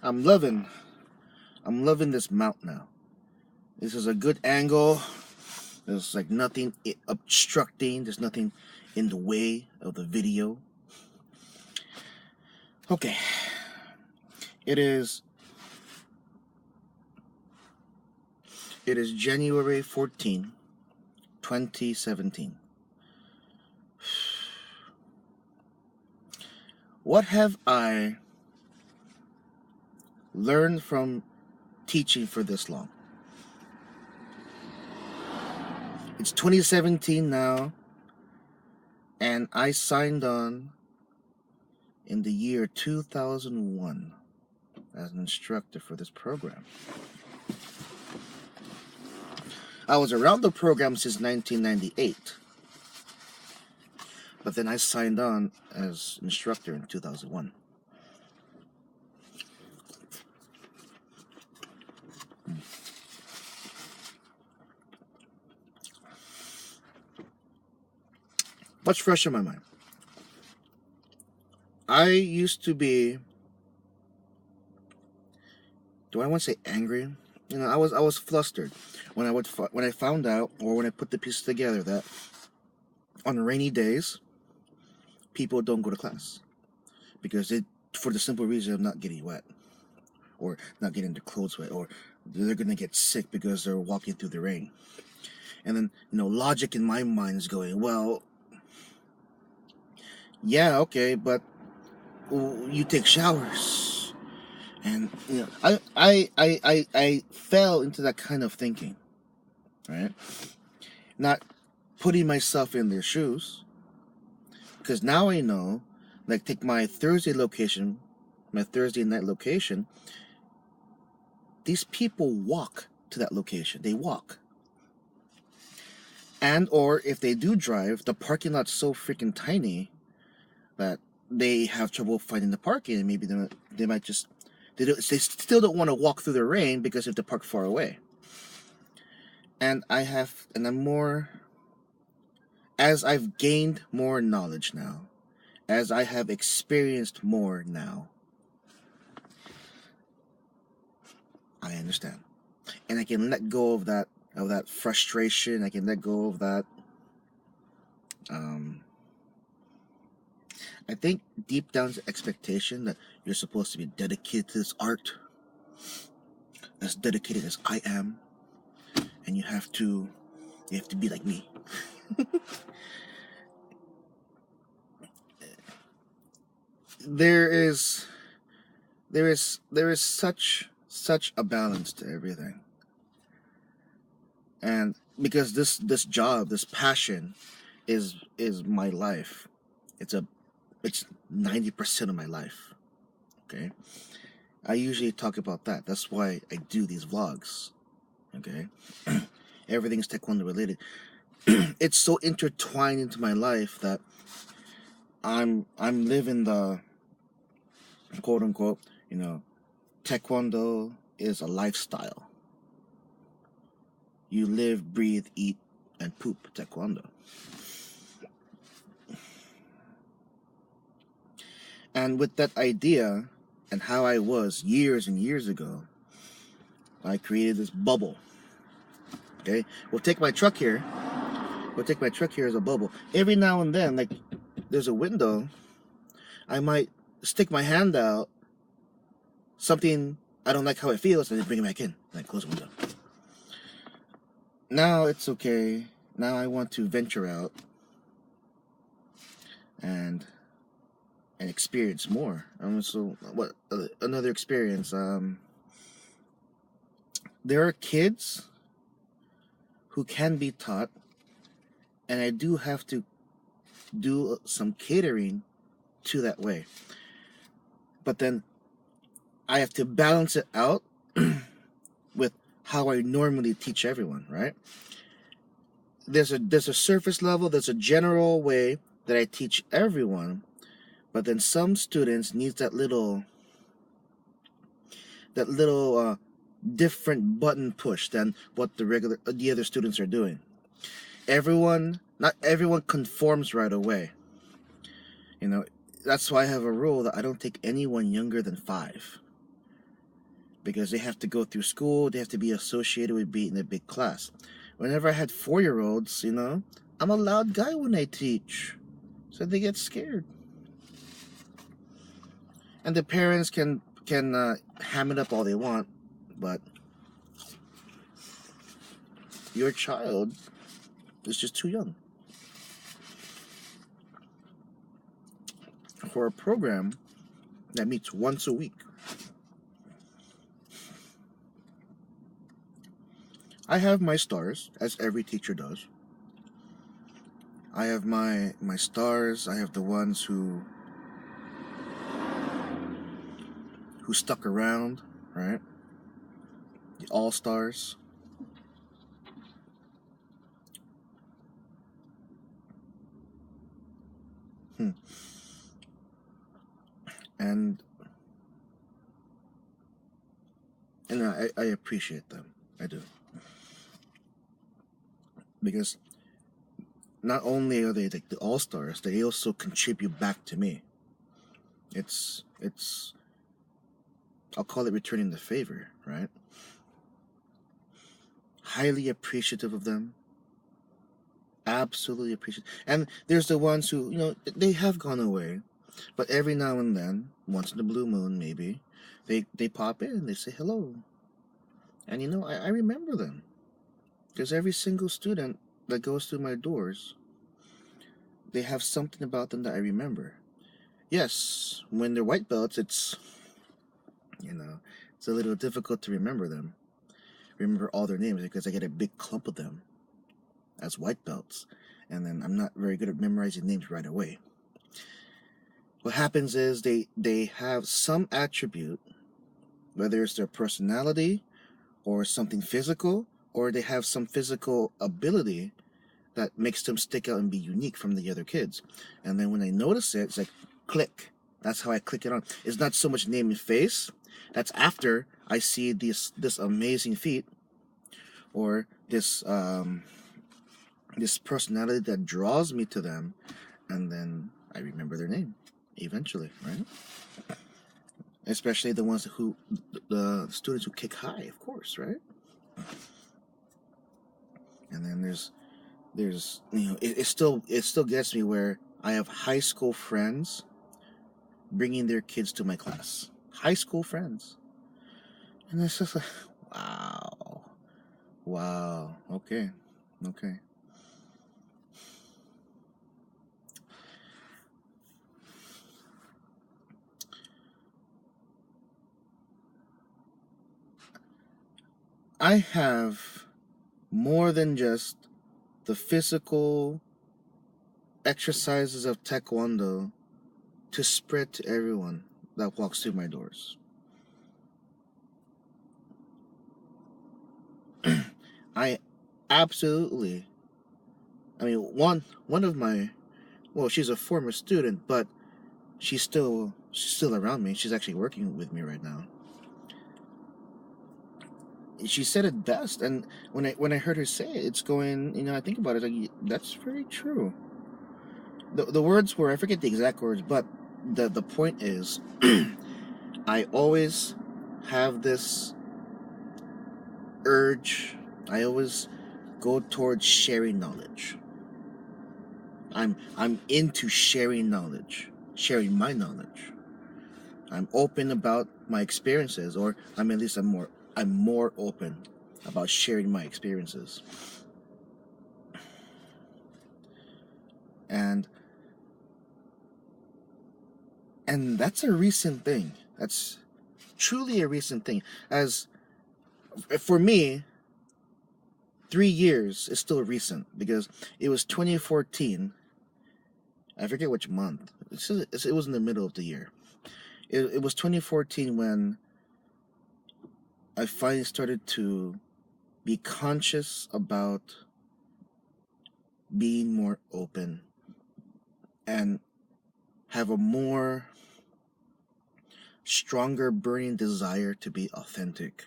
I'm loving I'm loving this mount now. This is a good angle. There's like nothing obstructing. There's nothing in the way of the video. Okay. It is January 14, 2017. What have I learned from teaching for this long? It's 2017 now, and I signed on in the year 2001 as an instructor for this program. I was around the program since 1998, but then I signed on as instructor in 2001. What's fresh in my mind? I used to be, do I want to say angry? I was flustered when I found out, or when I put the pieces together, that on rainy days people don't go to class because for the simple reason of not getting wet, or not getting their clothes wet, or they're gonna get sick because they're walking through the rain. And then logic in my mind is going, well, yeah, okay, but you take showers. And I fell into that kind of thinking, right? Not putting myself in their shoes, because now I know, like, take my Thursday night location. These people walk to that location. They walk. And or if they do drive, the parking lot's so freaking tiny that they have trouble finding the parking, and maybe they might just they still don't want to walk through the rain because if they park far away. And I'm more, as I've gained more knowledge now, as I have experienced more now, I understand, and I can let go of that frustration. I can let go of that. I think deep down's the expectation that you're supposed to be dedicated to this art, as dedicated as I am, and you have to be like me. There is such a balance to everything, and because this job, this passion, is my life. It's 90% of my life. Okay, I usually talk about that. That's why I do these vlogs. Okay, everything's taekwondo related. It's so intertwined into my life that I'm living the quote unquote, taekwondo is a lifestyle. You live, breathe, eat, and poop taekwondo. And with that idea, and how I was years and years ago, I created this bubble. Okay, we'll take my truck here as a bubble. Every now and then, like, there's a window, I might stick my hand out, something I don't like how it feels, and then bring it back in, and close the window. Now it's okay. Now I want to venture out and experience more. So what? Another experience. There are kids who can be taught, and I do have to do some catering to that way. But then I have to balance it out with how I normally teach everyone, right? There's a surface level, there's a general way that I teach everyone, but then some students need that little different button push than what the other students are doing. Not everyone conforms right away. That's why I have a rule that I don't take anyone younger than 5. because they have to go through school, they have to be associated with being in a big class. Whenever I had 4-year-olds, I'm a loud guy when I teach, so they get scared. And the parents can ham it up all they want, but your child is just too young for a program that meets once a week. I have my stars, as every teacher does. I have my stars. I have the ones who stuck around, right? The all-stars. Hmm. And I appreciate them. I do. Because not only are they like the all-stars, they also contribute back to me. It's I'll call it returning the favor, right? Highly appreciative of them. Absolutely appreciative. And there's the ones who, they have gone away, but every now and then, once in the blue moon maybe, they pop in and they say hello. And I remember them. Because every single student that goes through my doors, they have something about them that I remember. Yes, when they're white belts, it's a little difficult to remember all their names, because I get a big clump of them as white belts, and then I'm not very good at memorizing names right away. What happens is they have some attribute, whether it's their personality or something physical, or they have some physical ability that makes them stick out and be unique from the other kids. And then when I notice it, it's like click. That's how I click it on. It's not so much name and face. That's after I see this amazing feat, or this personality that draws me to them, and then I remember their name eventually, right? Especially the ones the students who kick high, of course, right? And then there's it still gets me where I have high school friends bringing their kids to my class. High school friends. And it's just like, wow, okay. I have more than just the physical exercises of Taekwondo to spread to everyone that walks through my doors. I absolutely, one of my, well, she's a former student, but she's still around me. She's actually working with me right now. She said it best, and when I heard her say it, it's going, I think about it, like, that's very true. The words were, I forget the exact words, but the point is, I always have this urge. I always go towards sharing knowledge. I'm into sharing knowledge, sharing my knowledge. I'm open about my experiences, or at least I'm more open about sharing my experiences. And that's a recent thing. That's truly a recent thing. As for me, 3 years is still recent, because it was 2014. I forget which month. It was in the middle of the year. It was 2014 when I finally started to be conscious about being more open and have a more stronger burning desire to be authentic.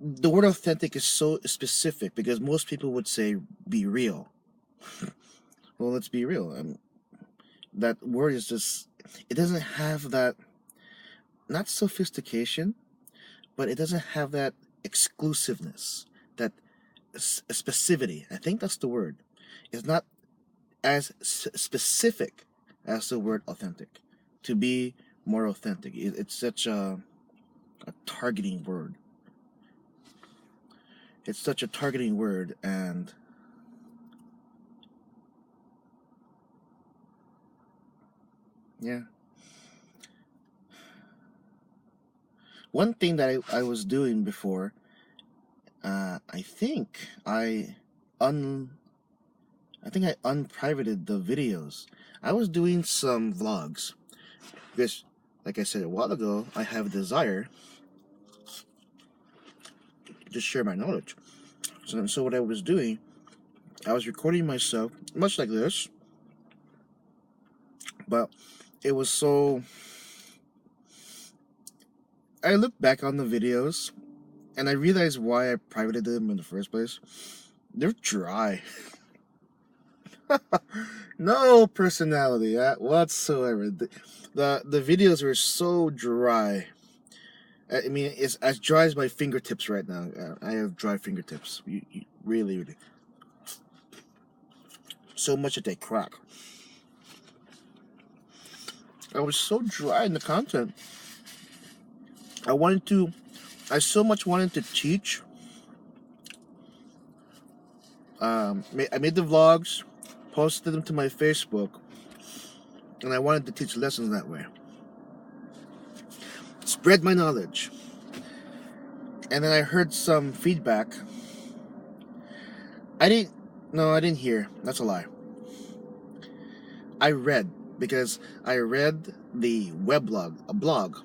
The word authentic is so specific, because most people would say be real. Well, let's be real. That word is just, it doesn't have that not sophistication, but it doesn't have that exclusiveness, that specificity. I think that's the word. It's not as specific as the word authentic. To be more authentic, it's such a targeting word. It's such a targeting word, and yeah. One thing that I was doing before, I think un I think I unprivated the videos. I was doing some vlogs because, like I said a while ago, I have a desire to share my knowledge. So what I was doing, I was recording myself, much like this, but it was so. I look back on the videos, and I realized why I privated them in the first place. They're dry. No personality whatsoever. The videos were so dry. I mean, it's as dry as my fingertips right now. I have dry fingertips. You really, really. So much that they crack. I was so dry in the content. I so much wanted to teach. I made the vlogs, posted them to my Facebook, and I wanted to teach lessons that way. Spread my knowledge. And then I heard some feedback. I didn't hear. That's a lie. I read, because I read the weblog, a blog.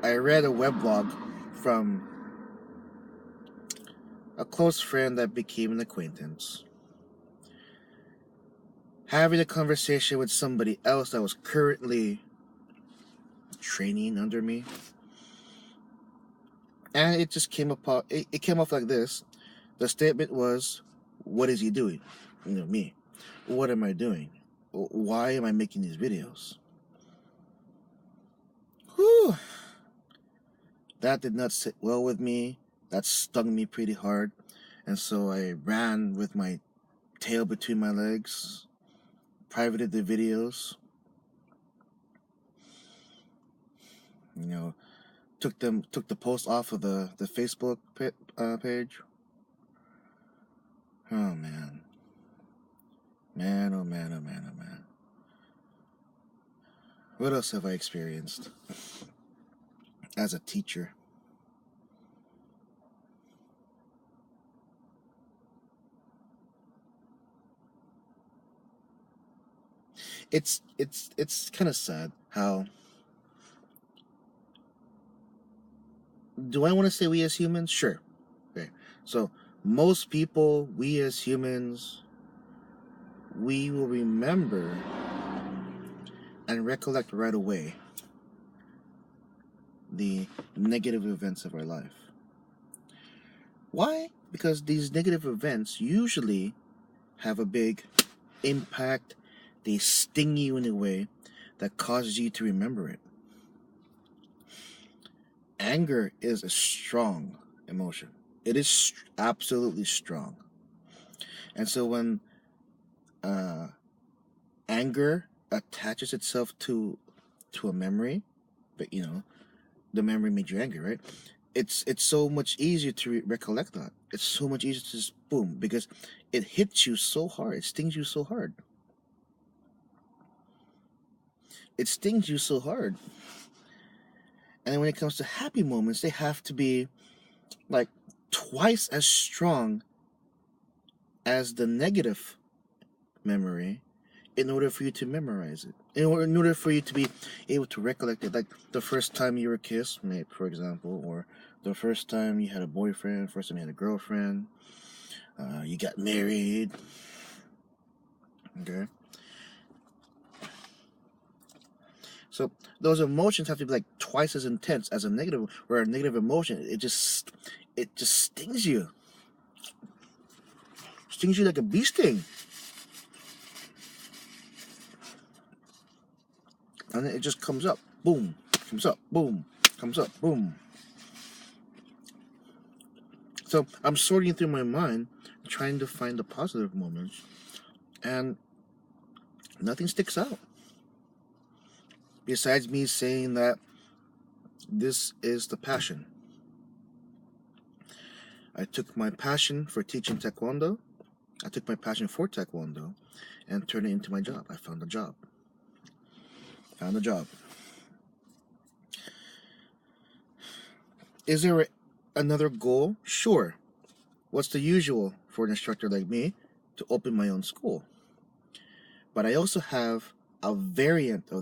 I read a weblog from a close friend that became an acquaintance, having a conversation with somebody else that was currently training under me. And it just came up. It came off like this. The statement was, "What is he doing?" Me. What am I doing? Why am I making these videos? Whew. That did not sit well with me. That stung me pretty hard. And so I ran with my tail between my legs, privated the videos, took the post off of the Facebook page. Oh man. Man, oh man, oh man, oh man. What else have I experienced as a teacher? It's kind of sad how, do I want to say we as humans? Sure. Okay. So most people, we as humans, we will remember and recollect right away the negative events of our life. Why? Because these negative events usually have a big impact. They sting you in a way that causes you to remember it. Anger is a strong emotion. It is absolutely strong. And so when anger attaches itself to a memory, but the memory made you angry, right? It's so much easier to recollect that. It's so much easier to just boom, because it hits you so hard. It stings you so hard. It stings you so hard. And then when it comes to happy moments, they have to be like twice as strong as the negative memory in order for you to memorize it. In order for you to be able to recollect it. Like the first time you were kissed, for example, or the first time you had a boyfriend, first time you had a girlfriend, you got married. Okay. So those emotions have to be like twice as intense as a negative, where a negative emotion, it just stings you. Stings you like a bee sting. And then it just comes up. boom, comes up, boom, comes up, boom. So I'm sorting through my mind, trying to find the positive moments, and nothing sticks out. Besides me saying that this is the passion. I took my passion for teaching Taekwondo, I took my passion for Taekwondo, and turned it into my job. I found a job. Found a job. Is there another goal? Sure. What's the usual for an instructor like me? To open my own school. But I also have a variant of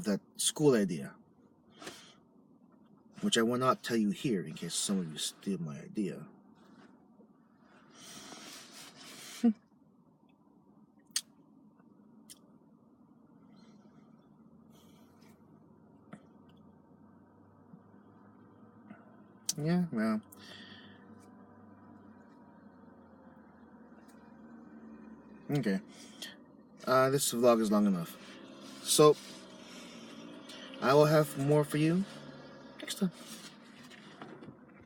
that school idea, which I will not tell you here in case some of you steal my idea. Yeah, well. Okay. This vlog is long enough. So, I will have more for you next time.